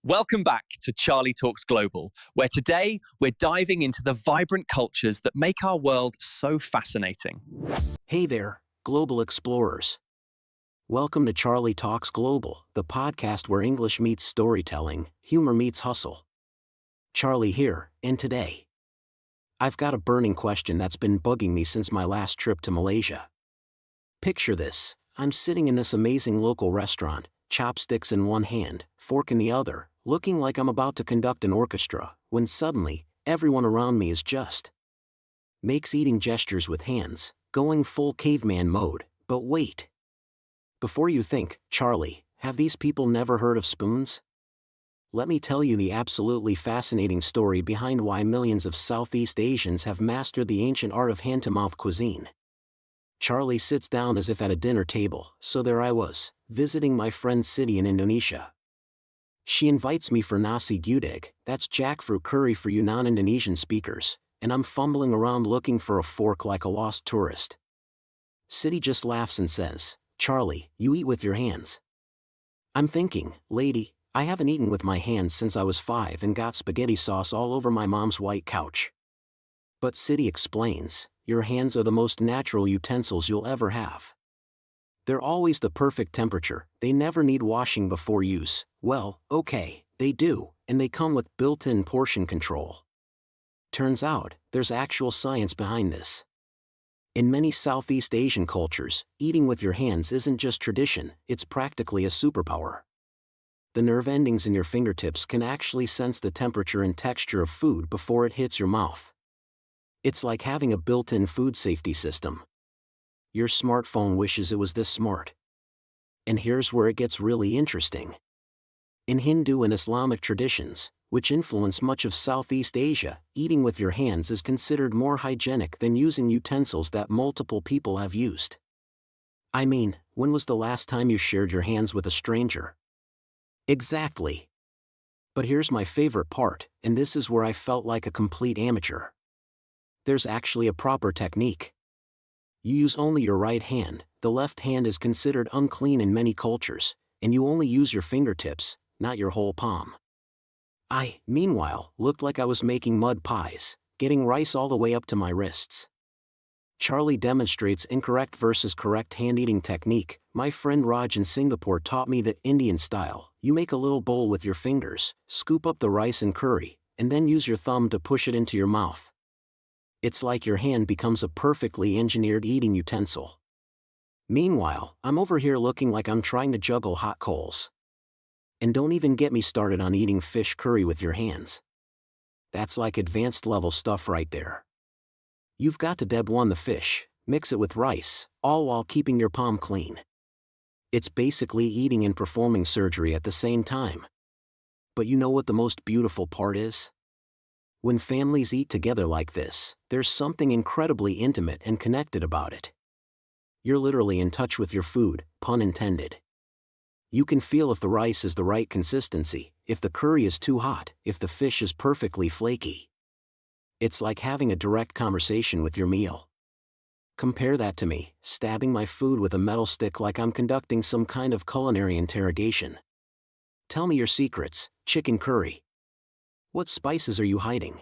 Welcome back to Charlie Talks Global, where today we're diving into the vibrant cultures that make our world so fascinating. Hey there, global explorers. Welcome to Charlie Talks Global, the podcast where English meets storytelling, humor meets hustle. Charlie here, and today, I've got a burning question that's been bugging me since my last trip to Malaysia. Picture this, I'm sitting in this amazing local restaurant, chopsticks in one hand, fork in the other, looking like I'm about to conduct an orchestra, when suddenly, everyone around me makes eating gestures with hands, going full caveman mode. But wait. Before you think, Charlie, have these people never heard of spoons? Let me tell you the absolutely fascinating story behind why millions of Southeast Asians have mastered the ancient art of hand-to-mouth cuisine. Charlie sits down as if at a dinner table, so there I was, visiting my friend's city in Indonesia. She invites me for nasi gudeg, that's jackfruit curry for you non-Indonesian speakers, and I'm fumbling around looking for a fork like a lost tourist. City just laughs and says, "Charlie, you eat with your hands." I'm thinking, lady, I haven't eaten with my hands since I was 5 and got spaghetti sauce all over my mom's white couch. But City explains, your hands are the most natural utensils you'll ever have. They're always the perfect temperature, they never need washing before use. Well, okay, they do, and they come with built-in portion control. Turns out, there's actual science behind this. In many Southeast Asian cultures, eating with your hands isn't just tradition, it's practically a superpower. The nerve endings in your fingertips can actually sense the temperature and texture of food before it hits your mouth. It's like having a built-in food safety system. Your smartphone wishes it was this smart. And here's where it gets really interesting. In Hindu and Islamic traditions, which influence much of Southeast Asia, eating with your hands is considered more hygienic than using utensils that multiple people have used. I mean, when was the last time you shared your hands with a stranger? Exactly. But here's my favorite part, and this is where I felt like a complete amateur. There's actually a proper technique. You use only your right hand, the left hand is considered unclean in many cultures, and you only use your fingertips, not your whole palm. I, meanwhile, looked like I was making mud pies, getting rice all the way up to my wrists. Charlie demonstrates incorrect versus correct hand-eating technique. My friend Raj in Singapore taught me that Indian style, you make a little bowl with your fingers, scoop up the rice and curry, and then use your thumb to push it into your mouth. It's like your hand becomes a perfectly engineered eating utensil. Meanwhile, I'm over here looking like I'm trying to juggle hot coals. And don't even get me started on eating fish curry with your hands. That's like advanced level stuff right there. You've got to deb-one the fish, mix it with rice, all while keeping your palm clean. It's basically eating and performing surgery at the same time. But you know what the most beautiful part is? When families eat together like this, there's something incredibly intimate and connected about it. You're literally in touch with your food, pun intended. You can feel if the rice is the right consistency, if the curry is too hot, if the fish is perfectly flaky. It's like having a direct conversation with your meal. Compare that to me, stabbing my food with a metal stick like I'm conducting some kind of culinary interrogation. Tell me your secrets, chicken curry. What spices are you hiding?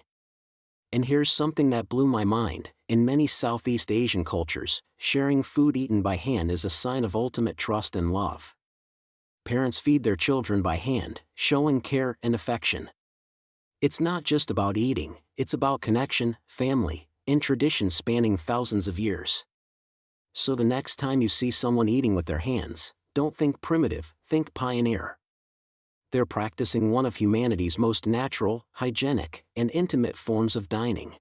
And here's something that blew my mind. In many Southeast Asian cultures, sharing food eaten by hand is a sign of ultimate trust and love. Parents feed their children by hand, showing care and affection. It's not just about eating, it's about connection, family, and tradition spanning thousands of years. So the next time you see someone eating with their hands, don't think primitive, think pioneer. They're practicing one of humanity's most natural, hygienic, and intimate forms of dining.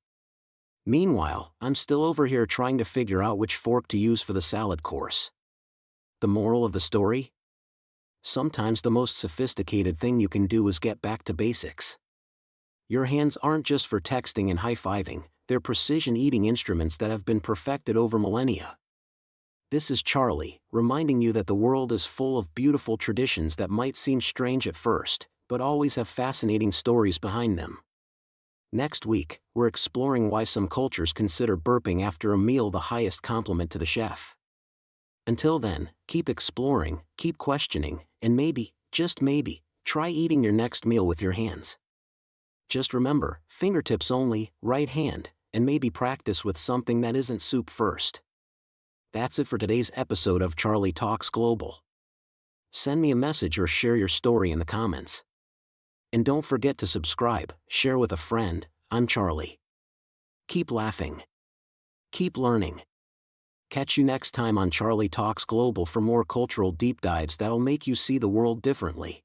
Meanwhile, I'm still over here trying to figure out which fork to use for the salad course. The moral of the story? Sometimes the most sophisticated thing you can do is get back to basics. Your hands aren't just for texting and high-fiving, they're precision eating instruments that have been perfected over millennia. This is Charlie, reminding you that the world is full of beautiful traditions that might seem strange at first, but always have fascinating stories behind them. Next week, we're exploring why some cultures consider burping after a meal the highest compliment to the chef. Until then, keep exploring, keep questioning, and maybe, just maybe, Try eating your next meal with your hands. Just remember, fingertips only, right hand, and maybe practice with something that isn't soup first. That's it for today's episode of Charlie Talks Global. Send me a message or share your story in the comments. And don't forget to subscribe, share with a friend. I'm Charlie. Keep laughing. Keep learning. Catch you next time on Charlie Talks Global for more cultural deep dives that'll make you see the world differently.